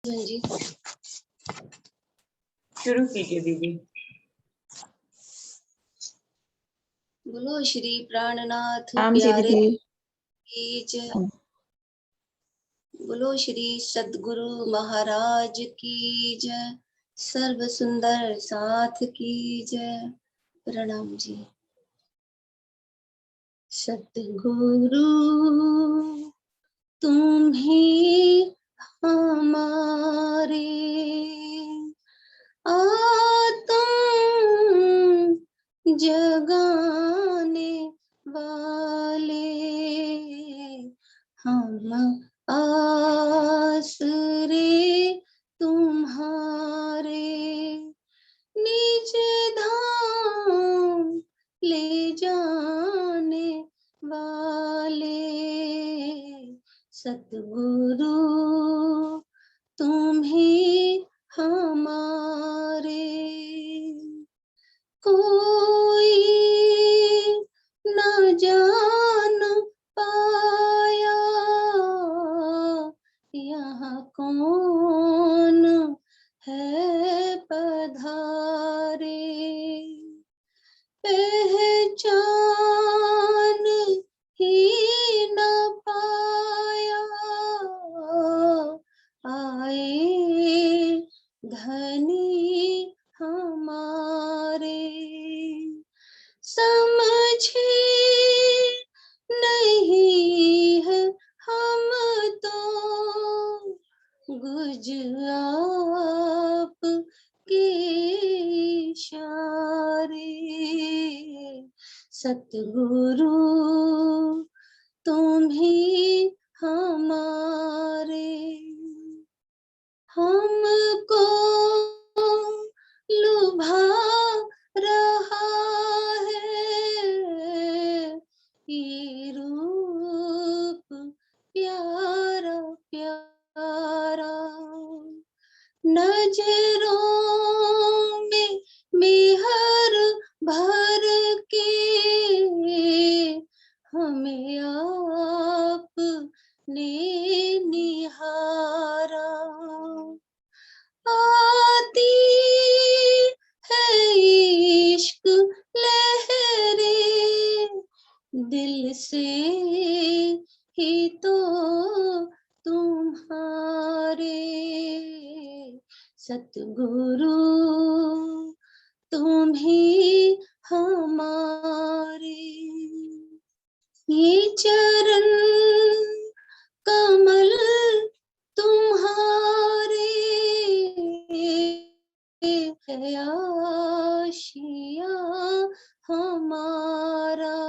जी शुरू कीजिए दीदी। बोलो श्री प्राणनाथ राम जी प्यारे दीदी। की जय। बोलो श्री सद्गुरु महाराज की जय। सर्व सुंदर साथ की जय। प्रणाम जी। सद्गुरु तुम ही हमारे आत्म जगाने वाले, हम आसरे तुम्हारे, निज धाम ले जाने वाले। सतगुरु तुम ही हमारे, कोई न जान पाया यहाँ कौन है पधारे, पहचान ही न पाया आए धनी हमारे, समझे नहीं है हम तो गुज आप के इशारे। सतगुरु तुम ही हमारे, हमको लुभा रहा है ये रूप प्यारा प्यारा, नजरों में मेहर भर के हमें आप ने निहारा, आती है इश्क लहरे दिल से ही तो तुम्हारे। सतगुरु तुम ही हमारे, ये चरण कमल तुम्हारे है आशिया हमारा,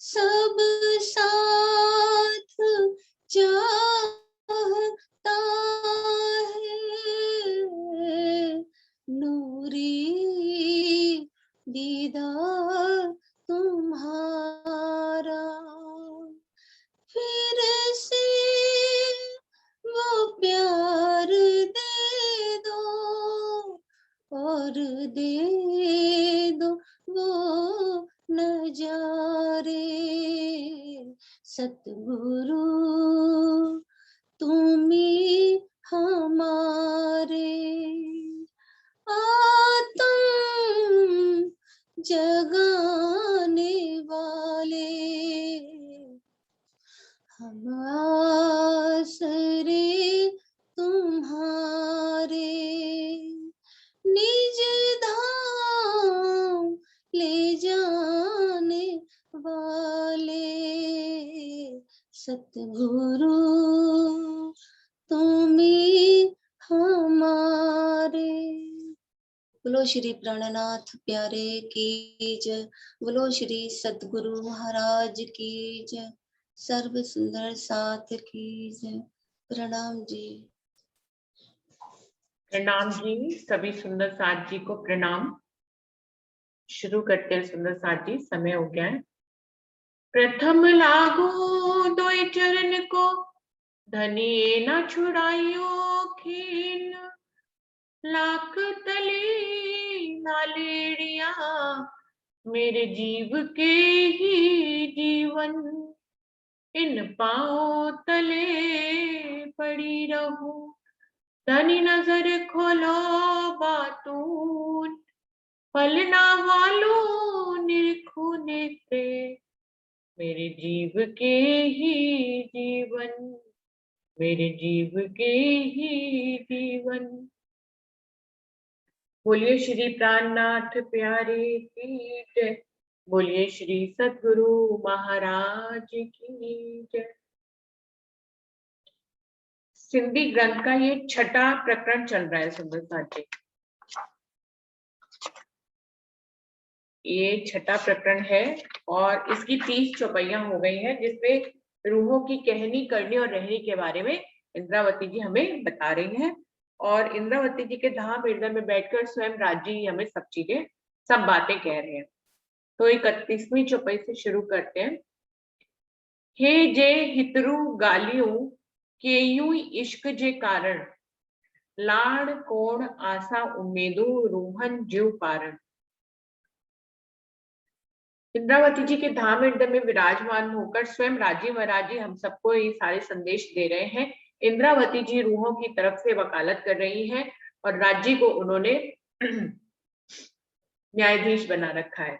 सब साथ चाहता है नूरी दीदार तुम्हारा, फिर से वो प्यार दे दो और दे दो वो नजारे। सतगुरु तुम ही हमारे, आत्म जगाने वाले, हम आसरे तुम्हारे, निज धाम ले जाने वाले। सतगुरु तुम ही हमारे। बोलो श्री प्राणनाथ प्यारे की जय। बोलो श्री सतगुरु महाराज की जय। सर्व सुंदर साथ की जय। प्रणाम जी। प्रणाम जी, सभी सुंदर साथ जी को प्रणाम। शुरू करते हैं सुंदर साथ जी, समय हो गया है। प्रथम लागू दोय चरण को, धनी न छुड़ाइयो खीन, लाख तली नालेड़िया मेरे जीव के ही जीवन, इन पांव तले पड़ी रहूं। धनी नजर खोलो बातून, पलना वालों निरखू नेत्रे, मेरे जीव के ही जीवन, मेरे जीव के ही जीवन। बोलिए श्री प्राणनाथ प्यारे की जय। बोलिए श्री सद्गुरु महाराज की जय। सिंधी ग्रंथ का ये छठा प्रकरण चल रहा है सुंदर साथ जी। ये छठा प्रकरण है और इसकी 30 चौपाइयां हो गई हैं, जिसमें रूहों की कहनी करनी और रहनी के बारे में इंद्रावती जी हमें बता रही हैं। और इंद्रावती जी के धाम हृदय में बैठकर स्वयं राज्य ही हमें सब चीजें, सब बातें कह रहे हैं। तो 31वीं चौपाई से शुरू करते हैं। हे जे हितरू गालियों केयू इश्क जे कारण, लाड़ कोण आशा उम्मीदू रूहन जीव पारण। इंद्रावती जी के धाम हृदय में विराजमान होकर स्वयं राजी महाराज जी हम सबको ये सारे संदेश दे रहे हैं। इंद्रावती जी रूहों की तरफ से वकालत कर रही हैं और राज्य को उन्होंने न्यायाधीश बना रखा है।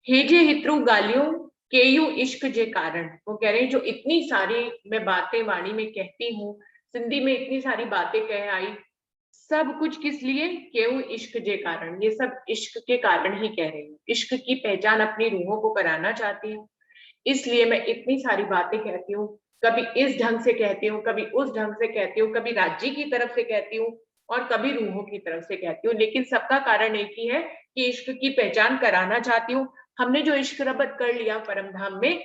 हे जे हित्रु गालियों केयू इश्क जे कारण, वो कह रहे हैं जो इतनी सारी मैं बातें वाणी में कहती हूँ, सिंधी में इतनी सारी बातें कह आई, सब कुछ किस लिए? केवल इश्क के कारण। ये सब इश्क के कारण ही कह रही हूँ। इश्क की पहचान अपनी रूहों को कराना चाहती हूँ, इसलिए मैं इतनी सारी बातें कहती हूँ। कभी इस ढंग से कहती हूँ, कभी उस ढंग से कहती हूँ, कभी राज्य की तरफ से कहती हूँ और कभी रूहों की तरफ से कहती हूँ, लेकिन सबका कारण एक ही है कि इश्क की पहचान कराना चाहती हूँ। हमने जो इश्क रबत कर लिया परम धाम में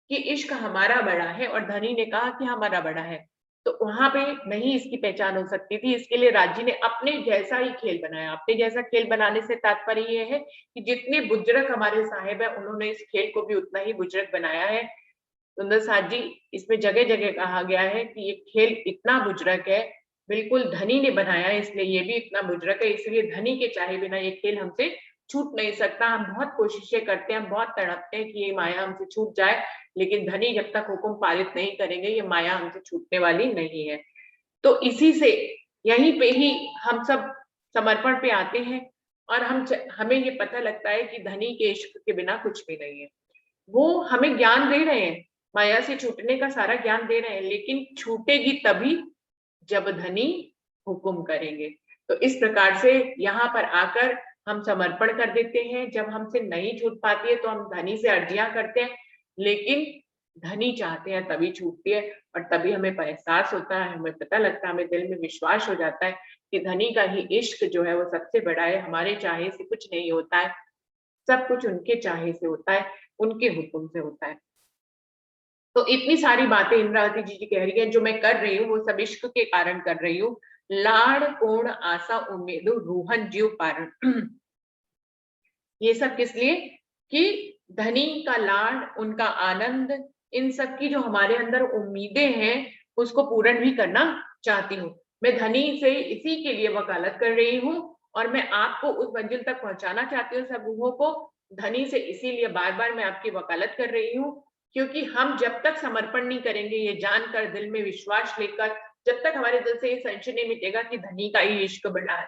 कि इश्क हमारा बड़ा है और धनी ने कहा कि हमारा बड़ा है, तो वहां पे नहीं इसकी पहचान हो सकती थी। इसके लिए राज्य ने अपने जैसा ही खेल बनाया। अपने जैसा खेल बनाने से तात्पर्य ये है कि जितने बुजुर्ग हमारे साहेब है, उन्होंने इस खेल को भी उतना ही बुजुर्ग बनाया है। सुंदर साथ जी, इसमें जगह जगह कहा गया है कि ये खेल इतना बुजुर्ग है, बिल्कुल धनी ने बनाया है, इसलिए ये भी इतना बुजुर्ग है, इसलिए धनी के चाहे बिना ये खेल हमसे छूट नहीं सकता। हम बहुत कोशिशें करते हैं, हम बहुत तड़पते हैं कि ये माया हमसे छूट जाए, लेकिन धनी जब तक हुक्म पालित नहीं करेंगे ये माया हमसे छूटने वाली नहीं है। तो इसी से यहीं पे ही हम सब समर्पण पे आते हैं और हमें ये पता लगता है कि धनी के इश्क के बिना कुछ भी नहीं है। वो हमें ज्ञान दे रहे हैं, माया से छूटने का सारा ज्ञान दे रहे हैं, लेकिन छूटेगी तभी जब धनी हुक्म करेंगे। तो इस प्रकार से यहाँ पर आकर हम समर्पण कर देते हैं। जब हमसे नहीं छूट पाती है तो हम धनी से अर्जियां करते हैं, लेकिन धनी चाहते हैं तभी छूटती है और तभी हमें एहसास होता है, हमें पता लगता है, हमें दिल में विश्वास हो जाता है कि धनी का ही इश्क जो है वो सबसे बड़ा है। हमारे चाहे से कुछ नहीं होता है, सब कुछ उनके चाहे से होता है, उनके हुक्म से होता है। तो इतनी सारी बातें इंद्रावती जी कह रही है, जो मैं कर रही हूँ वो सब इश्क के कारण कर रही हूँ। लाड़ कोण आशा उम्मीद रूहन जीव पारण। ये सब किस लिए? कि धनी का लाड़, उनका आनंद, इन सब की जो हमारे अंदर उम्मीदें हैं उसको पूर्ण भी करना चाहती हूँ। मैं धनी से इसी के लिए वकालत कर रही हूँ और मैं आपको उस मंजिल तक पहुंचाना चाहती हूँ, सब रूहों को। धनी से इसीलिए बार बार मैं आपकी वकालत कर रही हूँ, क्योंकि हम जब तक समर्पण नहीं करेंगे, ये जानकर, दिल में विश्वास लेकर, जब तक हमारे दिल से ये संशय नहीं मिटेगा कि धनी का ही इश्क बड़ा है,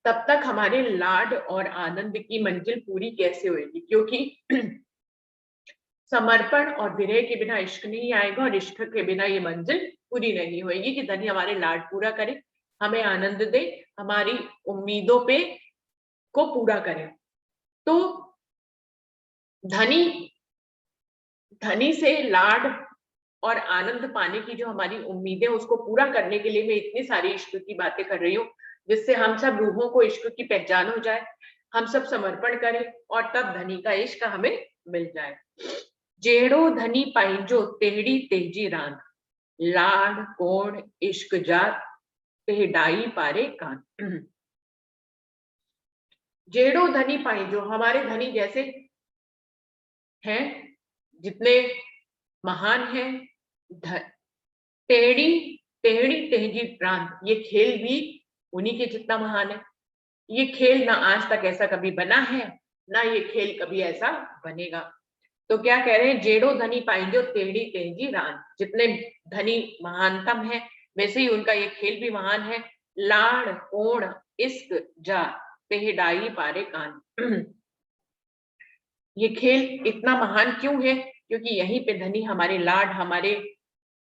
तब तक हमारे लाड और आनंद की मंजिल पूरी कैसे होगी? क्योंकि समर्पण और विरह के बिना इश्क नहीं आएगा और इश्क के बिना ये मंजिल पूरी नहीं होगी कि धनी हमारे लाड पूरा करे, हमें आनंद दे, हमारी उम्मीदों पे को पूरा करे। तो धनी से लाड और आनंद पाने की जो हमारी उम्मीदें, उसको पूरा करने के लिए मैं इतनी सारी इश्क की बातें कर रही हूँ, जिससे हम सब रूहों को इश्क की पहचान हो जाए, हम सब समर्पण करें और तब धनी का इश्क हमें मिल जाए। जेड़ो धनी पाइजो तेहड़ी तेजी रान, लाड कोण इश्क जात तेहडाई पारे कान। जेड़ो धनी पाइजो, हमारे धनी जैसे हैं, जितने महान है, टेढ़ी टेढ़ी तेहजी प्रांत, ये खेल भी उन्हीं के जितना महान है। ये खेल ना आज तक ऐसा कभी बना है ना ये खेल कभी ऐसा बनेगा। तो क्या कह रहे हैं, जेड़ो धनी पाएंगे तेड़ी तेजी रान। जितने धनी महानतम है वैसे ही उनका ये खेल भी महान है। लाड़ कोण इश्क जा पेहडाई पारे कान। ये खेल इतना महान क्यों है? क्योंकि यहीं पे धनी हमारे लाड, हमारे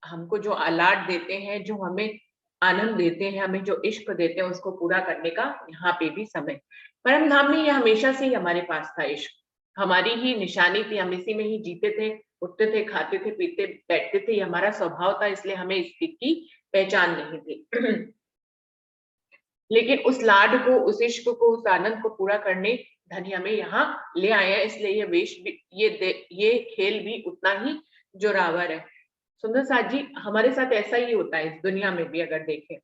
हमको जो लाड देते हैं, जो हमें आनंद देते हैं, हमें जो इश्क देते हैं, उसको पूरा करने का यहाँ पे भी समय। परम धाम में ये हमेशा से ही हमारे पास था इश्क, हमारी ही निशानी थी, हम इसी में ही जीते थे, उठते थे, खाते थे, पीते बैठते थे, ये हमारा स्वभाव था, इसलिए हमें इसकी पहचान नहीं थी। लेकिन उस लाड को, उस इश्क को, उस आनंद को पूरा करने धनी हमें यहाँ ले आए हैं, इसलिए ये वेश भी, ये खेल भी उतना ही जोरावर है। सुंदर साथ जी, हमारे साथ ऐसा ही होता है इस दुनिया में भी। अगर देखें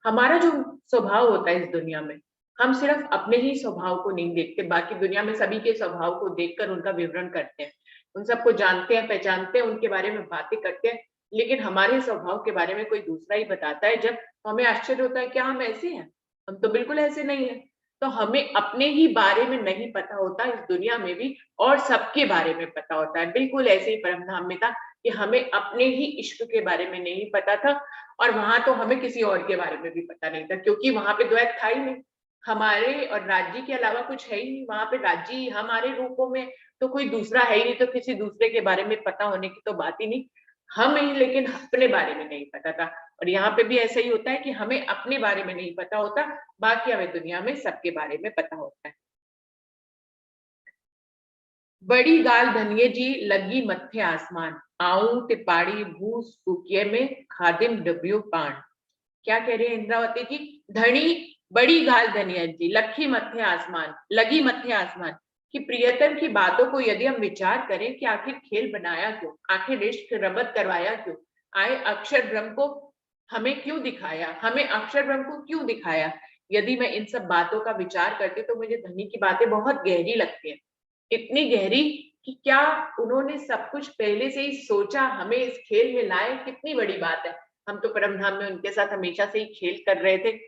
हमारा जो स्वभाव होता है इस दुनिया में, हम सिर्फ अपने ही स्वभाव को नहीं देखते, बाकी दुनिया में सभी के स्वभाव को देखकर उनका विवरण करते हैं, उन सबको जानते हैं, पहचानते हैं, उनके बारे में बातें करते हैं। लेकिन हमारे स्वभाव के बारे में कोई दूसरा ही बताता है, जब हमें आश्चर्य होता है, क्या हम ऐसे हैं? हम तो बिल्कुल ऐसे नहीं है। तो हमें अपने ही बारे में नहीं पता होता इस दुनिया में भी, और सबके बारे में पता होता है। बिल्कुल ऐसे ही परम धाम में था कि हमें अपने ही इश्क के बारे में नहीं पता था, और वहां तो हमें किसी और के बारे में भी पता नहीं था, क्योंकि वहां पे द्वैत था ही नहीं। हमारे और राज्य के अलावा कुछ है ही नहीं वहां पे, राज्य हमारे रूपों में तो कोई दूसरा है ही नहीं, तो किसी दूसरे के बारे में पता होने की तो बात ही नहीं। हम ही लेकिन अपने बारे में नहीं पता था, और यहाँ पे भी ऐसा ही होता है कि हमें अपने बारे में नहीं पता होता, बाकी हमें दुनिया में सबके बारे में पता होता है। बड़ी गाल धनिये जी लगी मत्थे आसमान, आऊं तिपाड़ी भू सूकिये में खादिम डब्यू पान। क्या कह रहे हैं इंद्रावती जी? धनी बड़ी गाल धनिया जी, लखी मत्थे आसमान, लगी मत्थे आसमान, कि प्रियतम की बातों को यदि हम विचार करें कि आखिर खेल बनाया क्यों, आखिर इश्क रबत करवाया क्यों, आए अक्षर ब्रह्म को हमें क्यों दिखाया, हमें अक्षर ब्रह्म को क्यों दिखाया, यदि मैं इन सब बातों का विचार करती तो मुझे धनी की बातें बहुत गहरी लगती है। इतनी गहरी कि क्या उन्होंने सब कुछ पहले से ही सोचा, हमें इस खेल में लाए, कितनी बड़ी बात है। हम तो परम धाम में उनके साथ हमेशा से ही खेल कर रहे थे,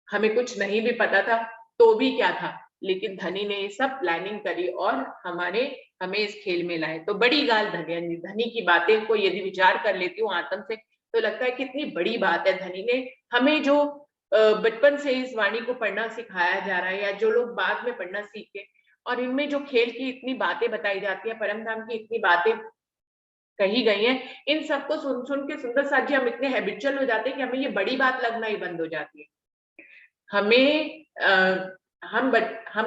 हमें कुछ नहीं भी पता था तो भी क्या था, लेकिन धनी ने ये सब प्लानिंग करी और हमें इस खेल में लाए। तो बड़ी गाल धनी, धनी की बातें को यदि विचार कर लेती हूँ आत्म से, तो लगता है कितनी बड़ी बात है। धनी ने हमें जो बचपन से इस वाणी को पढ़ना सिखाया जा रहा है, या जो लोग बाद में पढ़ना सीखे, और इनमें जो खेल की इतनी बातें बताई जाती है, परम धाम की इतनी बातें कही गई हैं, इन सबको सुन सुन के सुंदर साथ जी हम इतने हैबिचुअल हो जाते हैं कि हमें ये बड़ी बात लगना ही बंद हो जाती है। हमें हम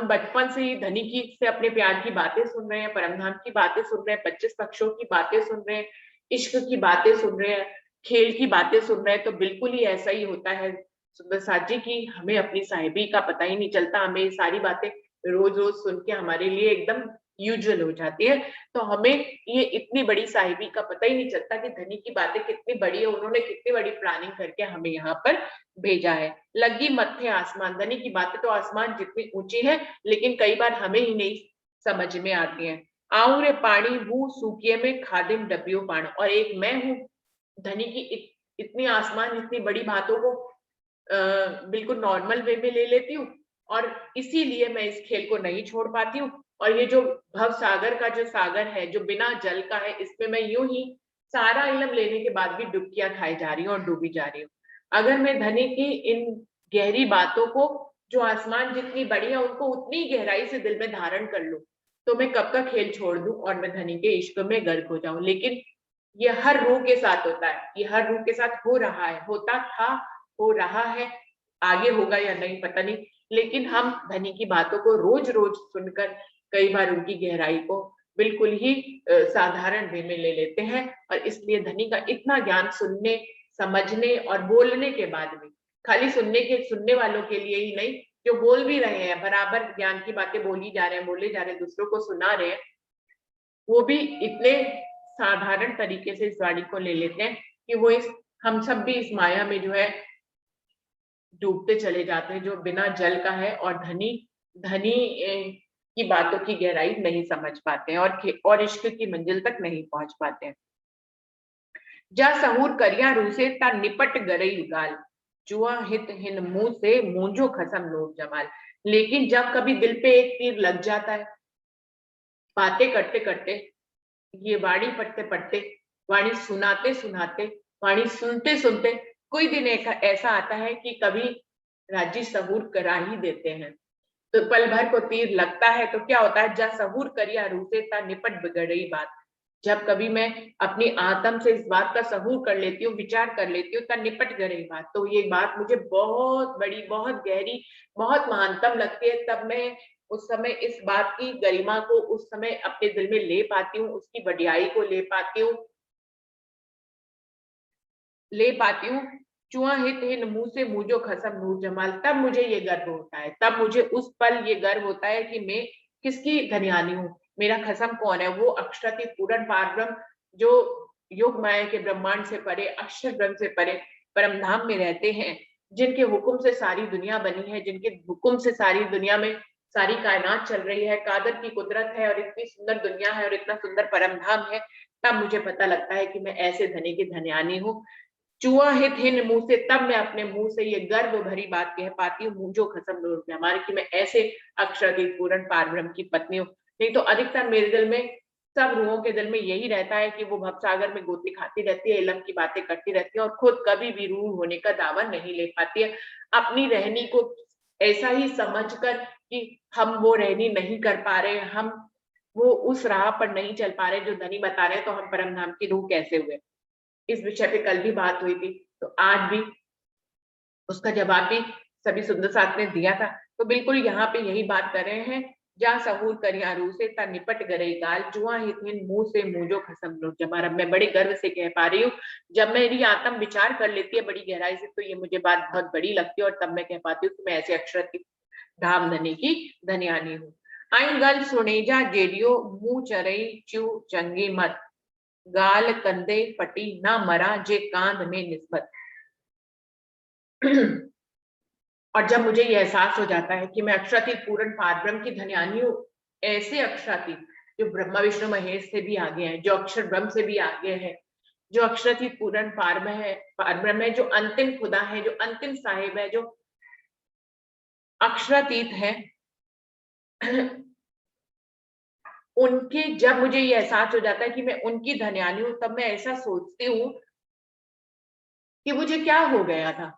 बचपन से ही धनी की से अपने प्यार की बातें सुन रहे हैं, परमधाम की बातें सुन रहे हैं, 25 पक्षों की बातें सुन रहे हैं, इश्क की बातें सुन रहे हैं, खेल की बातें सुन रहे हैं, तो बिल्कुल ही ऐसा ही होता है सुंदर साथ जी की हमें अपनी साहिबी का पता ही नहीं चलता। हमें ये सारी बातें रोज रोज सुन के हमारे लिए एकदम यूजुअल हो जाती है, तो हमें ये इतनी बड़ी साहिबी का पता ही नहीं चलता कि धनी की बातें कितनी बड़ी है, उन्होंने कितनी बड़ी प्लानिंग करके हमें यहाँ पर भेजा है। लगी मत्थे आसमान, धनी की बातें तो आसमान जितनी ऊंची है, लेकिन कई बार हमें ही नहीं समझ में आती हैं। आऊं रे पानी हूँ सूकिये में खादिम डबियो पान, और एक मैं हूँ धनी की इतनी आसमान जितनी बड़ी बातों को बिल्कुल नॉर्मल वे में ले लेती हूँ, और इसीलिए मैं इस खेल को नहीं छोड़ पाती हूँ। और ये जो भव सागर का जो सागर है, जो बिना जल का है, इसमें मैं यूं ही सारा इल्म लेने के बाद भी डुबकियां खाई जा रही हूँ और डूबी जा रही हूँ। अगर मैं धनी की इन गहरी बातों को, जो आसमान जितनी बड़ी है, उनको उतनी गहराई से दिल में धारण कर लूं, तो मैं कब का खेल छोड़ दूं और मैं धनी के इश्क में गर्क हो जाऊं। लेकिन ये हर रूह के साथ होता है, ये हर रूह के साथ हो रहा है, होता था, हो रहा है, आगे होगा या नहीं पता नहीं। लेकिन हम धनी की बातों को रोज रोज सुनकर कई बार उनकी गहराई को बिल्कुल ही साधारण वे में ले लेते हैं, और इसलिए धनी का इतना ज्ञान सुनने, समझने और बोलने के बाद भी, खाली सुनने वालों के लिए ही नहीं, जो बोल भी रहे हैं, बराबर ज्ञान की बातें बोली जा रहे हैं, बोले जा रहे हैं, दूसरों को सुना रहे हैं, वो भी इतने साधारण तरीके से इस वाणी को ले लेते हैं कि वो हम सब भी इस माया में जो है डूबते चले जाते हैं, जो बिना जल का है, और धनी धनी की बातों की गहराई नहीं समझ पाते हैं, और इश्क की मंजिल तक नहीं पहुंच पाते हैं। जा सहूर करिया रूसे ता निपट गरई गाल, जुआ हित हिन मुंह से मूंझो खसम नूर जमाल। लेकिन जब कभी दिल पे एक तीर लग जाता है, बातें करते करते, ये वाणी पढ़ते पढ़ते, वाणी सुनाते सुनाते, वाणी सुनते सुनते कोई दिन ऐसा आता है कि कभी राजी सहूर करा ही देते हैं। तो पल भर को तीर लगता है तो क्या होता है, जा सहूर करिया रूसे ता निपट बिगड़ी बात। जब कभी मैं अपनी आत्म से इस बात का सहूर कर लेती हूँ, विचार कर लेती हूँ, तब निपट गई बात। तो ये बात मुझे बहुत बड़ी, बहुत गहरी, बहुत महानतम लगती है। तब मैं उस समय इस बात की गरिमा को उस समय अपने दिल में ले पाती हूँ, उसकी बढ़ियाई को ले पाती हूँ, चुआ हित हिन मुंह से मुझो खसम नूर जमाल। तब मुझे ये गर्व होता है, तब मुझे उस पल ये गर्व होता है कि मैं किसकी धन्यानी हूँ, मेरा खसम कौन है, वो अक्षरातीत पूर्ण पारब्रह्म जो योग माया के ब्रह्मांड से परे, अक्षर ब्रह्म से परे परम धाम में रहते हैं, जिनके हुक्म से सारी दुनिया बनी है, जिनके हुक्म से सारी दुनिया में सारी कायनात चल रही है, कादर की कुदरत है और इतनी सुंदर दुनिया है और इतना सुंदर परम धाम है। तब मुझे पता लगता है कि मैं ऐसे धनी की धन्यानी हूँ। चुआ हित हिन मुंह से, तब मैं अपने मुंह से ये गर्व भरी बात कह पाती हूँ, मुझो खसम नूर हमारे, कि मैं ऐसे अक्षरातीत पूर्ण पारब्रह्म की पत्नी हूँ। नहीं तो अधिकतर मेरे दिल में, सब रूहों के दिल में यही रहता है कि वो भवसागर में गोती खाती रहती है, इलम की बातें करती रहती है और खुद कभी भी रूह होने का दावा नहीं ले पाती है। अपनी रहनी को ऐसा ही समझकर कि हम वो रहनी नहीं कर पा रहे, हम वो उस राह पर नहीं चल पा रहे जो धनी बता रहे, तो हम परम धाम की रूह कैसे हुए। इस विषय पे कल भी बात हुई थी, तो आज भी उसका जवाब भी सभी सुंदर साथ ने दिया था। तो बिल्कुल यहाँ पे यही बात कर रहे हैं, जा सहूर करिया रू से ता निपट गरे गाल, जुआ हितहिन मुंह से मुझो खसम लो जमारा। मैं बड़े गर्व से कह पा रही हूँ, जब मेरी आत्म विचार कर लेती है बड़ी गहराई से, तो ये मुझे बात बहुत बड़ी लगती है और तब मैं कह पाती हूँ कि मैं ऐसे अक्षर की धाम धनी की धन्यानी हूँ। आइन गल सुनेजा जेडियो मुंह चरई चू चंगी मत, गाल कंधे पटी ना मरा जे कांध में निस्बत। और जब मुझे ये एहसास हो जाता है कि मैं अक्षरातीत पूर्ण पारब्रह्म की धन्यानी हूँ, ऐसे अक्षरातीत जो ब्रह्मा विष्णु महेश से भी आगे हैं, जो अक्षर ब्रह्म से भी आगे हैं, जो अक्षरातीत पूर्ण पारब्रह्म है, जो अंतिम खुदा है, जो अंतिम साहिब है, जो अक्षरातीत है, उनके जब मुझे ये एहसास हो जाता है कि मैं उनकी धन्यानी हूँ, तब मैं ऐसा सोचती हूँ कि मुझे क्या हो गया था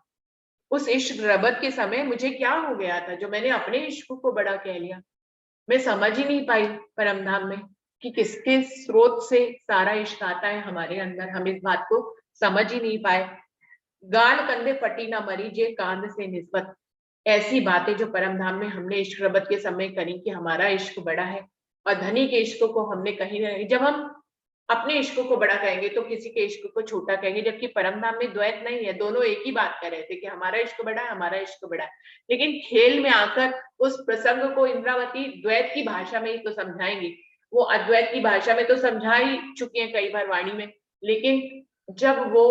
उस इश्क रबत के समय, मुझे क्या हो गया था जो मैंने अपने इश्क को बड़ा कह लिया। मैं समझ ही नहीं पाई परमधाम में कि किसके स्रोत से सारा इश्क आता है हमारे अंदर, हम इस बात को समझ ही नहीं पाए। गाल कंधे पटी ना मरी जे कांध से निस्बत, ऐसी बातें जो परमधाम में हमने इश्क रबत के समय करी कि हमारा इश्क बड़ा है और धनी के इश्क को हमने कहीं नहीं। जब हम अपने इश्क को बड़ा कहेंगे तो किसी के इश्क को छोटा कहेंगे, जबकि परमधाम में द्वैत नहीं है, दोनों एक ही बात कर रहे थे कि हमारा इश्क बड़ा है, हमारा इश्क बड़ा है। लेकिन खेल में आकर उस प्रसंग को इंद्रावती द्वैत की भाषा में ही तो समझाएंगी, वो अद्वैत की भाषा में तो समझा ही चुकी है कई बार वाणी में, लेकिन जब वो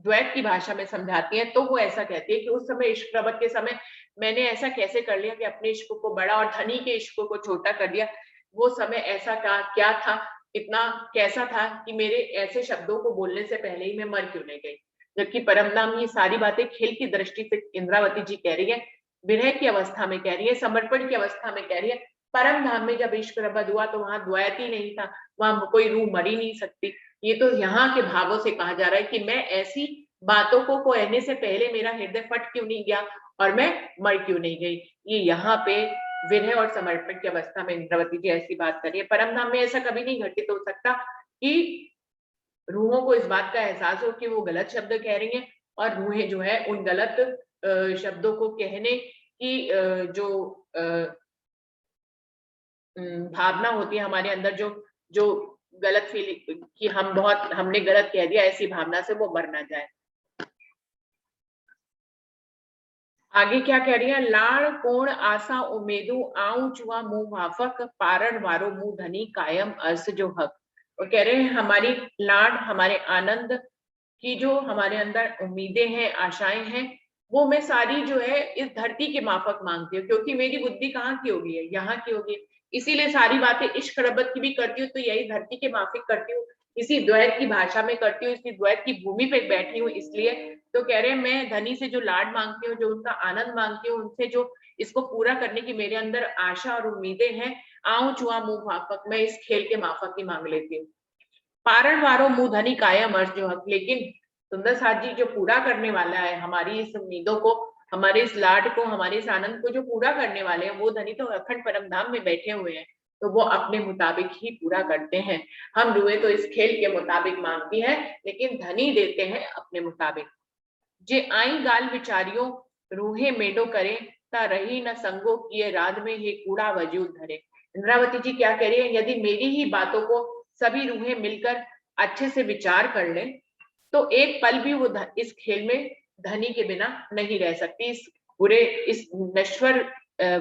द्वैत की भाषा में समझाती है तो वो ऐसा कहती है कि उस समय इश्क रबत के समय मैंने ऐसा कैसे कर लिया कि अपने इश्क को बड़ा और धनी के इश्क को छोटा कर दिया। वो समय ऐसा क्या था, इतना कैसा था कि मेरे ऐसे शब्दों को बोलने से पहले ही मैं मर क्यों नहीं गई। जबकि परमधाम ये सारी बातें खेल की दृष्टि से इंद्रावती जी कह रही है, विरह की अवस्था में कह रही है, समर्पण की अवस्था में कह रही है। परम धाम में जब इश्क रबत हुआ तो वहां द्वैत ही नहीं था, वहां कोई रूह मर ही नहीं सकती। ये तो यहाँ के भावों से कहा जा रहा है कि मैं ऐसी बातों को कहने से पहले मेरा हृदय फट क्यों नहीं गया और मैं मर क्यों नहीं गई। ये यहाँ पे विरह और समर्पण की अवस्था में इंद्रावती जी ऐसी बात कर रही है। परम धाम में ऐसा कभी नहीं घटित हो सकता कि रूहों को इस बात का एहसास हो कि वो गलत शब्द कह रही हैं और रूहें जो है उन गलत शब्दों को कहने की जो भावना होती है हमारे अंदर, जो जो गलत फीलिंग कि हमने गलत कह दिया, ऐसी भावना से वो मर ना जाए। आगे क्या कह रही है, लाड़ कोण आशा उमेदू आऊ चुआ मुंह वाफक, पारण वारो मुंह धनी कायम अर्स जो हक। वो कह रहे हैं हमारी लाड, हमारे आनंद की जो हमारे अंदर उम्मीदें हैं, आशाएं हैं, वो मैं सारी जो है इस धरती के माफक मांगती हूँ, क्योंकि मेरी बुद्धि कहाँ की होगी है, यहाँ की होगी। इसीलिए सारी बातें इश्क रबत की भी करती हूँ तो यही धरती के माफिक करती हूँ, इसी द्वैत की भाषा में करती हूँ, इसी द्वैत की भूमि पे बैठी हूँ, इसलिए तो कह रहे हैं मैं धनी से जो लाड मांगती हूँ, जो उनका आनंद मांगती हूँ, उनसे जो इसको पूरा करने की मेरे अंदर आशा और उम्मीदें हैं, आऊं चुआ मुंह माफक, मैं इस खेल के माफक ही मांग लेती हूँ। पारण वारो मुंह धनी कायम अर्ज जो हक, लेकिन सुंदर साथ जी जो पूरा करने वाला है हमारी इस उम्मीदों को, हमारे इस लाड को, हमारे इस आनंद को जो पूरा करने वाले हैं, वो धनी तो अखंड परम धाम में बैठे हुए हैं, तो वो अपने मुताबिक ही पूरा करते हैं। हम रुए तो इस खेल के मुताबिक मांगती है, लेकिन धनी देते हैं अपने मुताबिक। जे आई गाल विचारियों रूहे मेडो करे, ता रही न संगो किए रात में हे कूड़ा वजूद धरे। इंद्रावती जी क्या कह रही है, यदि मेरी ही बातों को सभी रूहें मिलकर अच्छे से विचार कर लें, तो एक पल भी वो इस खेल में धनी के बिना नहीं रह सकती। इस बुरे, इस नश्वर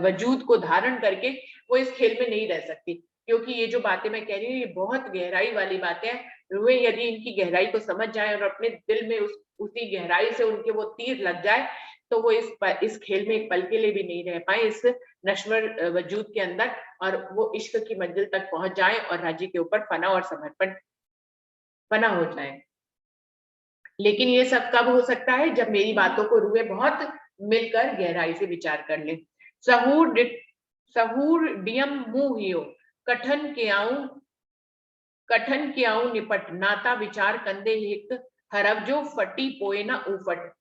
वजूद को धारण करके वो इस खेल में नहीं रह सकती, क्योंकि ये जो बातें मैं कह रही हूँ ये बहुत गहराई वाली बातें हैं। रूहें यदि इनकी गहराई को समझ जाए और अपने दिल में उसी गहराई से उनके वो तीर लग जाए, तो वो इस खेल में एक पल के लिए भी नहीं रह पाए इस नश्वर वजूद के अंदर, और वो इश्क की मंजिल तक पहुंच जाए और राज्य के ऊपर फना और समर्पण फना हो जाए। लेकिन ये सब कब हो सकता है, जब मेरी बातों को रूहें बहुत मिलकर गहराई से विचार कर ले। सहूर डियम मुंह हियो, कठन के आऊं निपट, नाता विचार कंदे हिक, हरब जो फटी पोए ना ऊफट।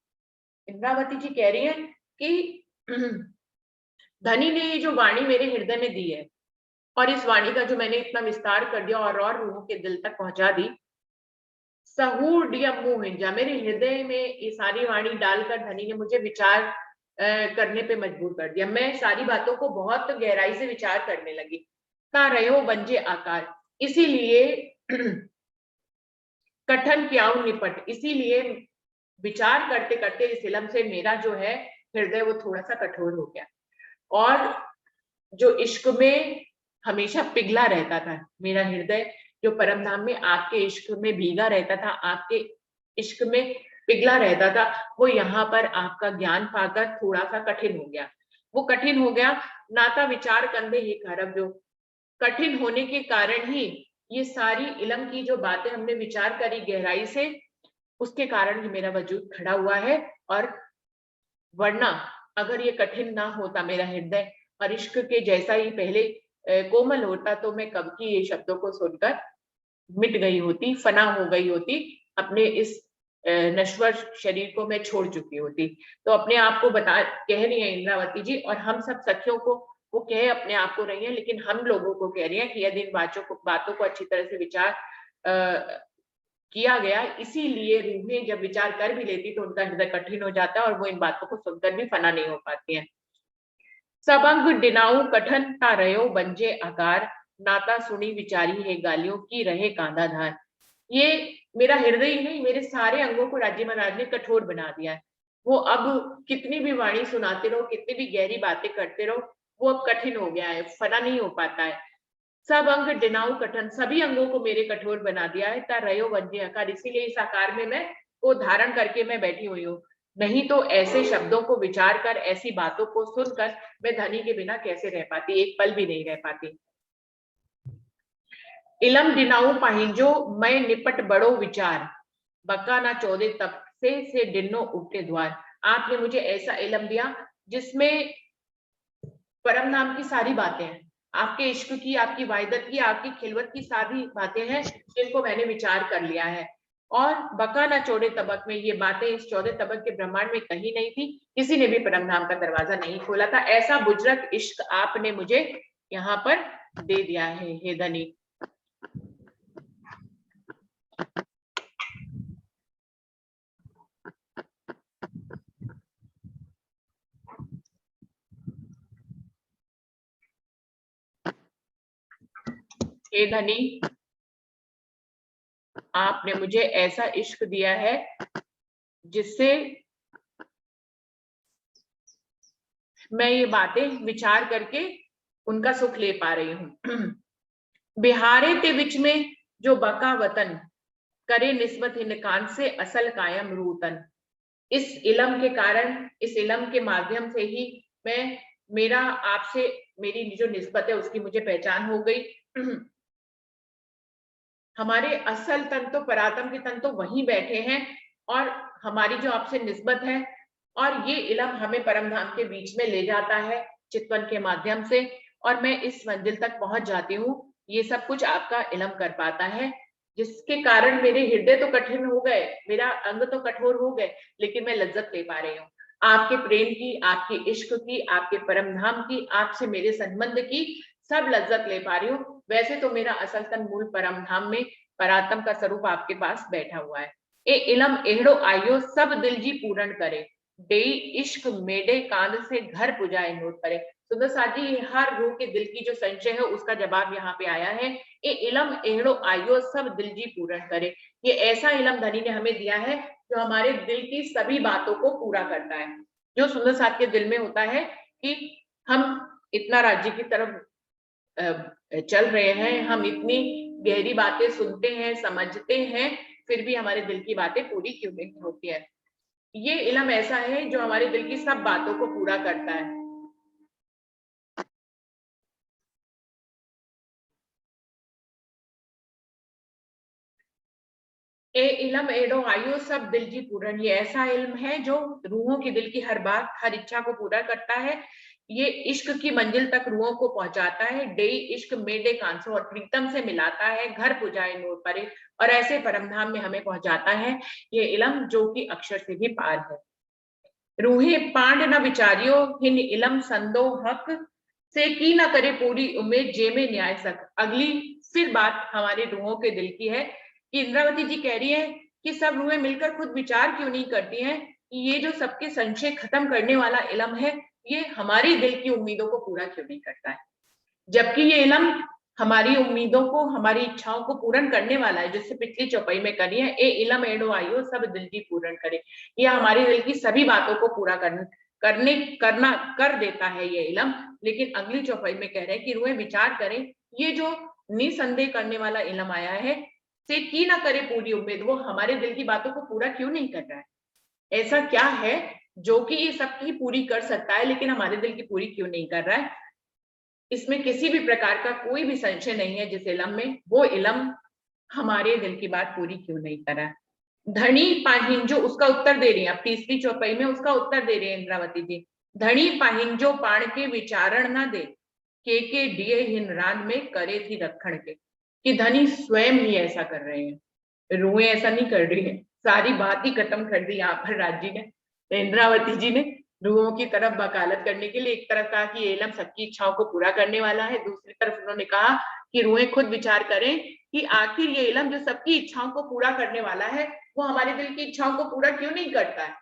इंद्रावती जी कह रही है कि धनी ने ये जो वाणी मेरे हृदय में दी है, और इस वाणी का जो मैंने इतना विस्तार कर दिया और रूहों के दिल तक पहुंचा दी, सहूर डियम मुंह हिंजा, मेरे हृदय में ये सारी वाणी डालकर धनी ने मुझे विचार करने पे मजबूर कर दिया। मैं सारी बातों को बहुत गहराई से विचार करने लगी। ता रहो बंजे आकार, इसीलिए कठन क्याऊ निपट, इसीलिए विचार करते करते इस इलम से मेरा जो है हृदय वो थोड़ा सा कठोर हो गया, और जो इश्क में हमेशा पिघला रहता था मेरा हृदय, जो परम धाम में आपके इश्क में भीगा रहता था, आपके इश्क में पिघला रहता था, वो यहाँ पर आपका ज्ञान पाकर थोड़ा सा कठिन हो गया। वो कठिन हो गया, नाता विचार कंधे ही कारब, जो कठिन होने के कारण ही ये सारी इलम की जो बातें हमने विचार करी गहराई से, उसके कारण ही मेरा वजूद खड़ा हुआ है। और वरना अगर ये कठिन ना होता मेरा हृदय, और इश्क के जैसा ही पहले कोमल होता, तो मैं कब की ये शब्दों को सुनकर मिट गई होती, फना हो गई होती, अपने इस नश्वर शरीर को मैं छोड़ चुकी होती। तो अपने आप को बता कह रही है इंद्रावती जी, और हम सब सखियों को वो कह अपने आप को रही है, लेकिन हम लोगों को कह रही है कि यदि इन बातों को अच्छी तरह से विचार किया गया, इसीलिए रूहें जब विचार कर भी लेती तो उनका हृदय कठिन हो जाता है, और वो इन बातों को सुनकर भी फना नहीं हो पाती हैं। सबंग डिनाऊ कठन ता रहो बंजे आकार, नाता सुनी विचारी है गालियों की रहे कांधा धार। ये मेरा हृदय ही नहीं, मेरे सारे अंगों को राज्य महाराज ने कठोर बना दिया है। वो अब कितनी भी वाणी सुनाते रहो, कितनी भी गहरी बातें करते रहो, वो अब कठिन हो गया है, फना नहीं हो पाता है। सब अंग डिनाऊ कठन, सभी अंगों को मेरे कठोर बना दिया है। ता रयो वज्य आकार, इसीलिए इस आकार में मैं को धारण करके मैं बैठी हुई हूँ। नहीं तो ऐसे शब्दों को विचार कर, ऐसी बातों को सुनकर मैं धनी के बिना कैसे रह पाती, एक पल भी नहीं रह पाती। इलम डिनाऊ पाहिंजो मैं निपट बड़ो विचार, बका ना चौदे तब से डिनो उठे द्वार। आपने मुझे ऐसा इलम दिया जिसमें परम नाम की सारी बातें हैं, आपके इश्क की, आपकी वायदत की, आपकी खिलवत की सारी बातें हैं, जिनको मैंने विचार कर लिया है। और बका ना चौड़े तबक में, ये बातें इस चौदह तबक के ब्रह्मांड में कहीं नहीं थी, किसी ने भी परम धाम का दरवाजा नहीं खोला था। ऐसा बुजरक इश्क आपने मुझे यहाँ पर दे दिया है हे धनी। हे धनी, आपने मुझे ऐसा इश्क दिया है जिससे मैं ये बातें विचार करके उनका सुख ले पा रही हूँ। बिहारे ते विच में जो बका वतन, करे निस्बत हिनकान से असल कायम रूतन। इस इलम के कारण, इस इलम के माध्यम से ही मैं, मेरा आपसे मेरी जो निस्बत है उसकी मुझे पहचान हो गई। हमारे असल तन तो परात्म के तन तो वहीं बैठे हैं और हमारी जो आपसे निस्बत है, और ये इलम हमें परम धाम के बीच में ले जाता है चितवन के माध्यम से, और मैं इस मंजिल तक पहुंच जाती हूँ। ये सब कुछ आपका इलम कर पाता है, जिसके कारण मेरे हृदय तो कठिन हो गए, मेरा अंग तो कठोर हो गए, लेकिन मैं लज्जत ले पा रही हूँ आपके प्रेम की, आपके इश्क की, आपके परम धाम की, आपसे मेरे संबंध की, सब लज्जत ले पा रही हूँ। वैसे तो मेरा असल तन मूल परम धाम में परात्म का स्वरूप आपके पास बैठा हुआ है। ए इलम एहड़ो आयो सब दिल जी पूर्ण करे, डेई इश्क मेडे कांद से घर पुजाए नोट करे। सुंदर साथ जी, हर रूह के दिल की जो संशय है उसका जवाब यहाँ पे आया है। ए इलम एहड़ो आयो सब दिल जी पूर्ण करे। ये ऐसा इलम धनी ने हमें दिया है जो हमारे दिल की सभी बातों को पूरा करता है। जो सुंदर साथ के दिल में होता है कि हम इतना राज्य की तरफ चल रहे हैं, हम इतनी गहरी बातें सुनते हैं, समझते हैं, फिर भी हमारे दिल की बातें पूरी क्यों नहीं होती है। ये इलम ऐसा है जो हमारे दिल की सब बातों को पूरा करता है। ए इलम एडो आयु सब दिल जी पूर्ण, ये ऐसा इल्म है जो रूहों की दिल की हर बात, हर इच्छा को पूरा करता है। ये इश्क की मंजिल तक रूहों को पहुंचाता है। डे इश्क मेडे कांसो, और प्रीतम से मिलाता है, घर पुजाए नूर परे, और ऐसे परमधाम में हमें पहुंचाता है ये इलम जो कि अक्षर से भी पार है। रूहे पांड न विचारियो हिन इलम संदो हक, से की ना करे पूरी उम्मीद जे में न्याय सक। अगली फिर बात हमारे रूहों के दिल की है कि इंद्रावती जी कह रही है कि सब रूहें मिलकर खुद विचार क्यों नहीं करती हैं कि ये जो सबके संशय खत्म करने वाला इलम है, ये हमारे दिल की उम्मीदों को पूरा क्यों नहीं करता है। जबकि ये इलम हमारी उम्मीदों को, हमारी इच्छाओं को पूर्ण करने वाला है, जिससे पिछली चौपाई में करी है, ए इलम एडो आयो सब दिल की पूर्ण करे। ये हमारे दिल की सभी बातों को पूरा करना कर देता है ये इलम। लेकिन अगली चौपाई में कह रहे हैं कि रूहें विचार करें, ये जो निसंदेह करने वाला इलम आया है, से की ना करे पूरी उम्मीद, वो हमारे दिल की बातों को पूरा क्यों नहीं कर रहा है। ऐसा क्या है जो कि ये सबकी पूरी कर सकता है, लेकिन हमारे दिल की पूरी क्यों नहीं कर रहा है। इसमें किसी भी प्रकार का कोई भी संशय नहीं है जिस इलम में, वो इलम हमारे दिल की बात पूरी क्यों नहीं कर रहा है। धनी पाहिंजो, उसका उत्तर दे रही है, अब तीसरी चौपाई में उसका उत्तर दे रही है इंद्रावती जी। धनी पाहिंजो पाण के विचारण न दे, के डिये हिन रान में करे थी रखण के, कि धनी स्वयं ही ऐसा कर रहे हैं, रूहें ऐसा नहीं कर रही है। सारी बात ही खत्म कर दी यहाँ पर राजी ने, इंद्रावती जी ने रूहों की तरफ वकालत करने के लिए एक तरफ कहा कि ये इलम सबकी इच्छाओं को पूरा करने वाला है, दूसरी तरफ उन्होंने कहा कि रूहें खुद विचार करें कि आखिर ये इलम जो सबकी इच्छाओं को पूरा करने वाला है, वो हमारे दिल की इच्छाओं को पूरा क्यों नहीं करता है।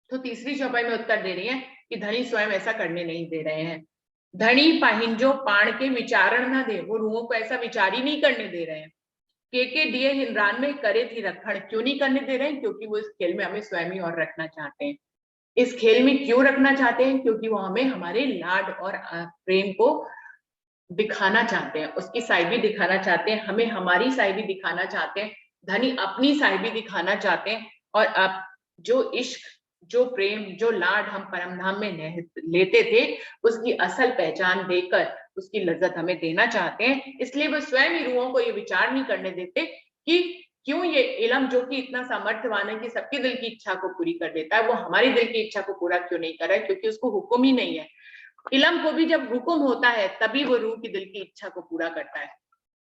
तो तीसरी चौपाई में उत्तर दे रही है कि धनी स्वयं ऐसा करने नहीं दे रहे हैं। धनी पाहिंजो पाण के विचारण न दे, वो रूहों को ऐसा विचार ही नहीं करने दे रहे हैं। के दिए हिंद्रान में करे थी रखण, क्यों नहीं करने दे रहे हैं, क्योंकि वो इस खेल में हमें स्वयं ही और रखना चाहते हैं। इस खेल में क्यों रखना चाहते हैं, क्योंकि वो हमें हमारे लाड और प्रेम को दिखाना चाहते हैं, उसकी साइबी दिखाना चाहते हैं, हमें हमारी साइबी दिखाना चाहते हैं, धनी अपनी साइबी दिखाना चाहते हैं। और अब जो इश्क, जो प्रेम, जो लाड हम परमधाम में लेते थे, उसकी असल पहचान देकर उसकी लज्जत हमें देना चाहते हैं। इसलिए वो स्वयं ही रूहों को ये विचार नहीं करने देते कि क्यों ये इलम जो कि इतना सामर्थ्यवान है कि सबके दिल की इच्छा को पूरी कर देता है, वो हमारी दिल की इच्छा को पूरा क्यों नहीं कर रहा है, क्योंकि उसको हुक्म ही नहीं है। इलम को भी जब हुक्म होता है तभी वो रूह की दिल की इच्छा को पूरा करता है।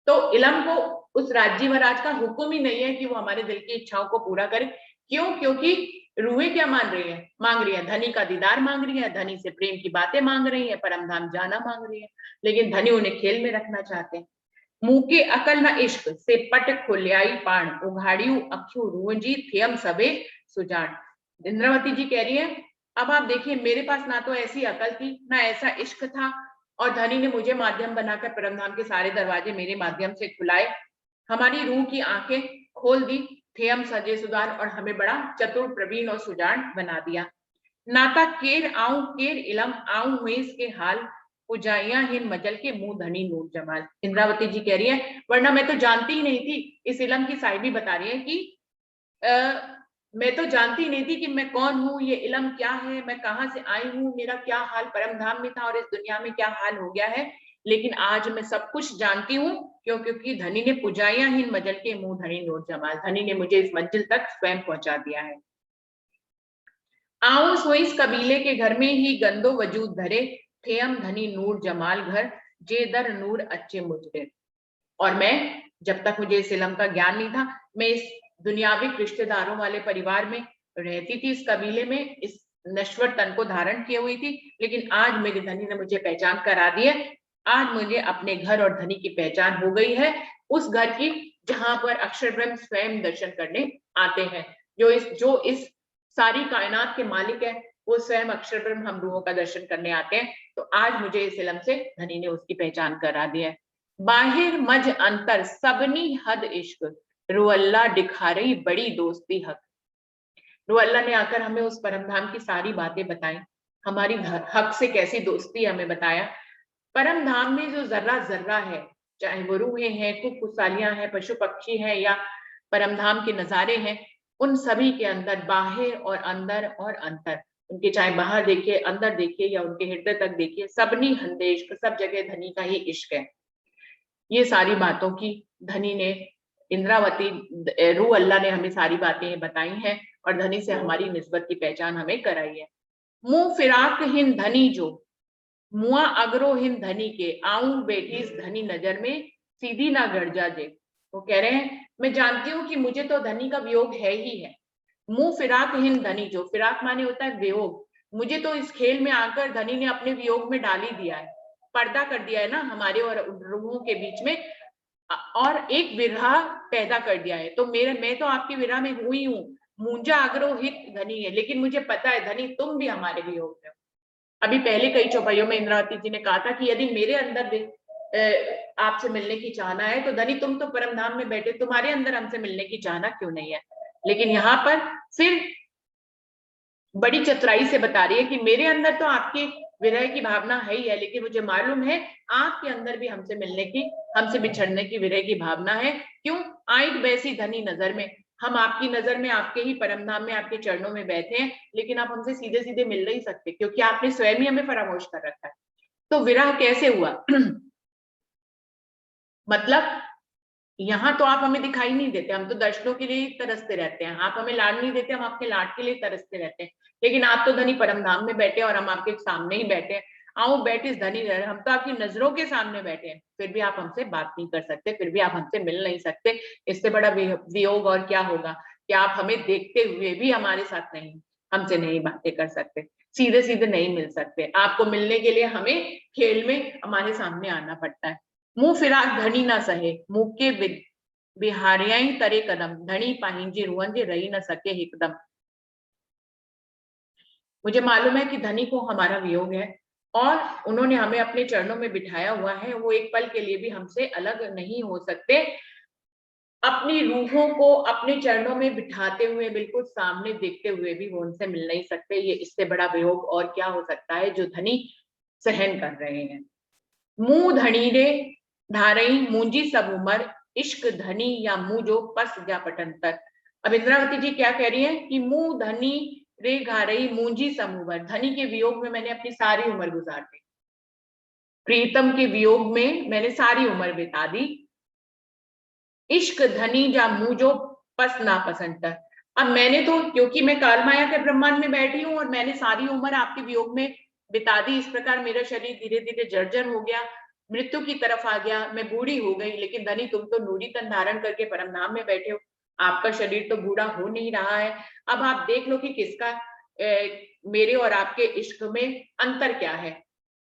तो इलम को उस राज्य महाराज का हुक्म ही नहीं है कि वो हमारे दिल की इच्छाओं को पूरा करे। क्यों? क्योंकि रूहें क्या मान रही है, मांग रही है, धनी का दीदार मांग रही है, धनी से प्रेम की बातें मांग रही है, परमधाम जाना मांग रही है, लेकिन धनी उन्हें खेल में रखना चाहते हैं। मुंह के अकल न इश्क से पट खुल्याई पाण, उघाड़ियू अख्यू रूंजी थियम सबे सुजान। इंद्रावती जी कह रही है, अब आप देखिए, मेरे पास ना तो ऐसी अकल थी, ना ऐसा इश्क था, और धनी ने मुझे माध्यम बनाकर परमधाम के सारे दरवाजे मेरे माध्यम से खुलाए, हमारी रूह की आंखें खोल दी, थे हम सजे सुदान, और हमें बड़ा चतुर, प्रवीण और सुजान बना दिया। नाता केर आऊं केर इलम आऊं हुए इसके हाल, पुजाइया हिन मजल के मुंह धनी नूर जमाल। इंद्रावती जी कह रही है, वरना मैं तो जानती ही नहीं थी, इस इलम की साहिबी बता रही है कि मैं तो जानती नहीं थी कि मैं कौन हूँ, ये इलम क्या है, मैं कहाँ से आई हूँ, मेरा क्या हाल परम धाम में था और इस दुनिया में क्या हाल हो गया है, लेकिन आज मैं सब कुछ जानती हूँ, क्योंकि धनी ने पुजाया हीन मजल के मुंह धनी नोट जमाल, धनी ने मुझे इस मंजिल तक स्वयं पहुंचा दिया है। आऊं सो इस कबीले के घर में ही गंदो वजूद धरे, थे हम धनी नूर जमाल घर, जे दर नूर अच्छे मुजरे। और मैं, जब तक मुझे इस इल्म का ज्ञान नहीं था, मैं इस दुनियावी रिश्तेदारों वाले परिवार में रहती थी, इस कबीले में, इस नश्वर तन को धारण किए हुई थी। लेकिन आज मेरे धनी ने मुझे पहचान करा दी है। आज मुझे अपने घर और धनी की पहचान हो गई है, उस घर की जहां पर अक्षर ब्रह्म स्वयं दर्शन करने आते हैं। जो इस सारी कायनात के मालिक है, वो स्वयं अक्षर ब्रह्म हम रूहों का दर्शन करने आते हैं। तो आज मुझे इस इल्म से धनी ने उसकी पहचान करा दी है। बाहिर मज अंतर सबनी हद इश्क, रुअल्ला दिखारई बड़ी दोस्ती हक। रुअल्ला ने आकर हमें उस परम धाम की सारी बातें बताई, हमारी हक से कैसी दोस्ती हमें बताया। परम धाम में जो जर्रा जर्रा है, चाहे वो रूहें हैं, कुसालियां हैं, पशु पक्षी हैं, या परम धाम के नजारे हैं, उन सभी के अंदर बाहर और अंदर और अंतर, उनके चाहे बाहर देखिए, अंदर देखिए, या उनके हृदय तक देखिए, सबनी हंदे इश्क, सब जगह धनी का ही इश्क है। ये सारी बातों की धनी ने, इंद्रावती रूह अल्लाह ने हमें सारी बातें बताई हैं, और धनी से हमारी निस्बत की पहचान हमें कराई है। मुंह फिराक हिन धनी जो, मुआ अगरो हिन धनी के, आऊं बेटी इस धनी नजर में, सीधी ना गर्जा जे। वो कह रहे हैं, मैं जानती हूँ कि मुझे तो धनी का वियोग है ही है। मुंह फिराक हिन धनी जो, फिराक माने होता है वियोग, मुझे तो इस खेल में आकर धनी ने अपने वियोग में डाल ही दिया है, पर्दा कर दिया है ना हमारे और रूहों के बीच में, और एक विरह पैदा कर दिया है। तो मैं तो आपकी विरह में हुई हूँ, मुंजा अग्रो हित धनी है, लेकिन मुझे पता है धनी तुम भी हमारे वियोग में हो। अभी पहले कई चौपाइयों में इंद्रावती जी ने कहा था कि यदि मेरे अंदर आपसे मिलने की चाहना है, तो धनी तुम तो परम धाम में बैठे, तुम्हारे अंदर हमसे मिलने की चाहना क्यों नहीं है। लेकिन यहाँ पर फिर बड़ी चतुराई से बता रही है कि मेरे अंदर तो आपकी विरह की भावना है ही है, लेकिन मुझे मालूम है आपके अंदर भी हमसे मिलने की, हमसे बिछड़ने की विरह की भावना है। क्यों? आइट बैसी धनी नजर में, हम आपकी नजर में, आपके ही परम धाम में, आपके चरणों में बैठे हैं, लेकिन आप हमसे सीधे सीधे मिल नहीं सकते, क्योंकि आपने स्वयं ही हमें फरामोश कर रखा है। तो विरह कैसे हुआ? मतलब यहाँ तो आप हमें दिखाई नहीं देते, हम तो दर्शनों के लिए तरसते रहते हैं, आप हमें लाड नहीं देते, हम आपके लाड के लिए तरसते रहते हैं। लेकिन आप तो धनी परम धाम में बैठे और हम आपके सामने ही बैठे हैं। आओ बैठ इस धनी, हम तो आपकी नजरों के सामने बैठे हैं, फिर भी आप हमसे बात नहीं कर सकते, फिर भी आप हमसे मिल नहीं सकते। इससे बड़ा वियोग और क्या होगा कि आप हमें देखते हुए भी हमारे साथ नहीं, हमसे नहीं बातें कर सकते, सीधे सीधे नहीं मिल सकते। आपको मिलने के लिए हमें खेल में हमारे सामने आना पड़ता है। मुंह फिराक धनी ना सहे, मुंह के बिहारियाई तरे कदम, धनी पाहिंजी रुअंजे रही न सके एकदम। मुझे मालूम है कि धनी को हमारा वियोग है, और उन्होंने हमें अपने चरणों में बिठाया हुआ है, वो एक पल के लिए भी हमसे अलग नहीं हो सकते। अपनी रूहों को अपने चरणों में बिठाते हुए, बिल्कुल सामने देखते हुए भी वो उनसे मिल नहीं सकते। ये इससे बड़ा वियोग और क्या हो सकता है जो धनी सहन कर रहे हैं। मुंह धनी रे धारई मूंजी सब उमर, इश्क धनी या मुंह जो पस जा पटंतर। अब इंद्रावती जी क्या कह रही है कि मुंह धनी रे घारई मूंजी सब उमर, धनी के वियोग में मैंने अपनी सारी उम्र गुजार दी, प्रीतम के वियोग में मैंने सारी उम्र बिता दी। इश्क धनी जा मुंह जो पस ना पसंदतर। अब मैंने तो, क्योंकि मैं काल माया के ब्रह्मांड में बैठी हूं और मैंने सारी उम्र आपके वियोग में बिता दी, इस प्रकार मेरा शरीर धीरे धीरे जर्जर हो गया, मृत्यु की तरफ आ गया, मैं बूढ़ी हो गई। लेकिन धनी तुम तो नूरी तन धारण करके परम धाम में बैठे हो, आपका शरीर तो बूढ़ा हो नहीं रहा है। अब आप देख लो कि किसका मेरे और आपके इश्क में अंतर क्या है।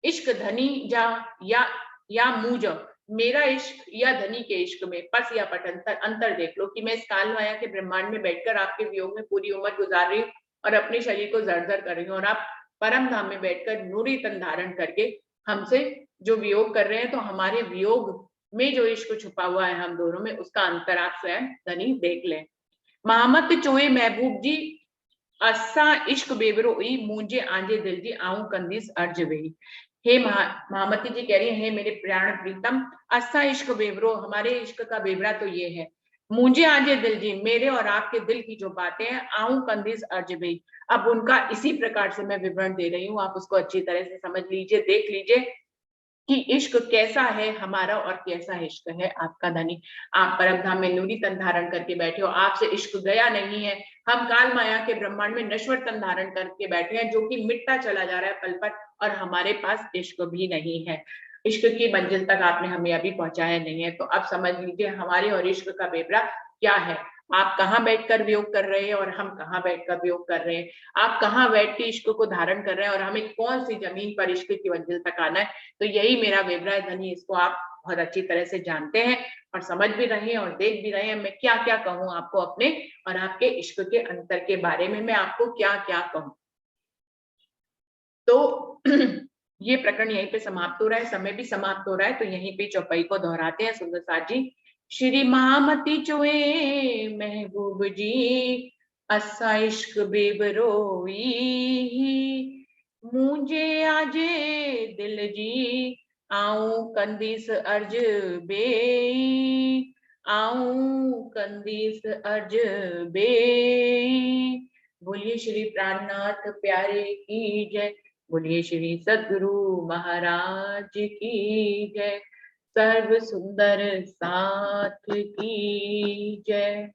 इश्क धनी जा या मुंह जो, मेरा इश्क या धनी के इश्क में पस या पटंतर, अंतर देख लो कि मैं इस काल माया के ब्रह्मांड में बैठकर आपके वियोग में पूरी उम्र गुजार रही हूँ और अपने शरीर को जर्जर कर रही हूँ, और आप परम धाम में बैठकर नूरी तन धारण करके हमसे जो वियोग कर रहे हैं। तो हमारे वियोग में जो इश्क छुपा हुआ है हम दोनों में, उसका अंतर आप स्वयं धनी देख लें। मोहम्मद चोए महबूब जी अस्सा इश्क बेबरो ई मुंजे आंजे दिल जी आऊं कंदीस अर्ज वही। हे महामती जी कह रही है, मेरे प्राण प्रीतम, अस्सा इश्क बेबरो, हमारे इश्क का बेबरा तो ये है, मुझे आजे दिल जी, मेरे और आपके दिल की जो बातें हैं, आऊं कंदीस अर्ज वही, अब उनका इसी प्रकार से मैं विवरण दे रही हूँ, आप उसको अच्छी तरह से समझ लीजिए, देख लीजिए। कि इश्क कैसा है हमारा और कैसा इश्क है आपका धनी। आप परमधाम में नूरी तन धारण करके बैठे हो, आपसे इश्क गया नहीं है। हम काल माया के ब्रह्मांड में नश्वर तन धारण करके बैठे हैं, जो कि मिटता चला जा रहा है पल पल, और हमारे पास इश्क भी नहीं है। इश्क की मंजिल तक आपने हमें अभी पहुंचाया नहीं है। तो अब समझ लीजिए हमारे और इश्क का बेबरा क्या है। आप कहाँ बैठकर वियोग कर रहे हैं और हम कहाँ बैठकर वियोग कर रहे हैं। आप कहाँ बैठ के इश्क को धारण कर रहे हैं और हमें कौन सी जमीन पर इश्क की मंजिल तक आना है। तो यही मेरा बेबरा है धनी, इसको आप बहुत अच्छी तरह से जानते हैं और समझ भी रहे हैं और देख भी रहे हैं। मैं क्या क्या कहूँ आपको अपने और आपके इश्क के अंतर के बारे में, मैं आपको क्या क्या कहूँ। तो ये प्रकरण यहीं पे समाप्त हो रहा है, समय भी समाप्त हो रहा है। तो यहीं पे चौपाई को दोहराते हैं सुंदर साथ जी। श्री महामती चोए महबूब जी, असा इश्क बेबरोई, मुझे आजे दिल जी, आऊं कंदीस अर्ज बे, आऊं कंदीस अर्ज बे। बोलिए श्री प्राणनाथ प्यारे की जय, बोलिए श्री सद्गुरु महाराज की जय, सर्व सुंदर साथ की जय।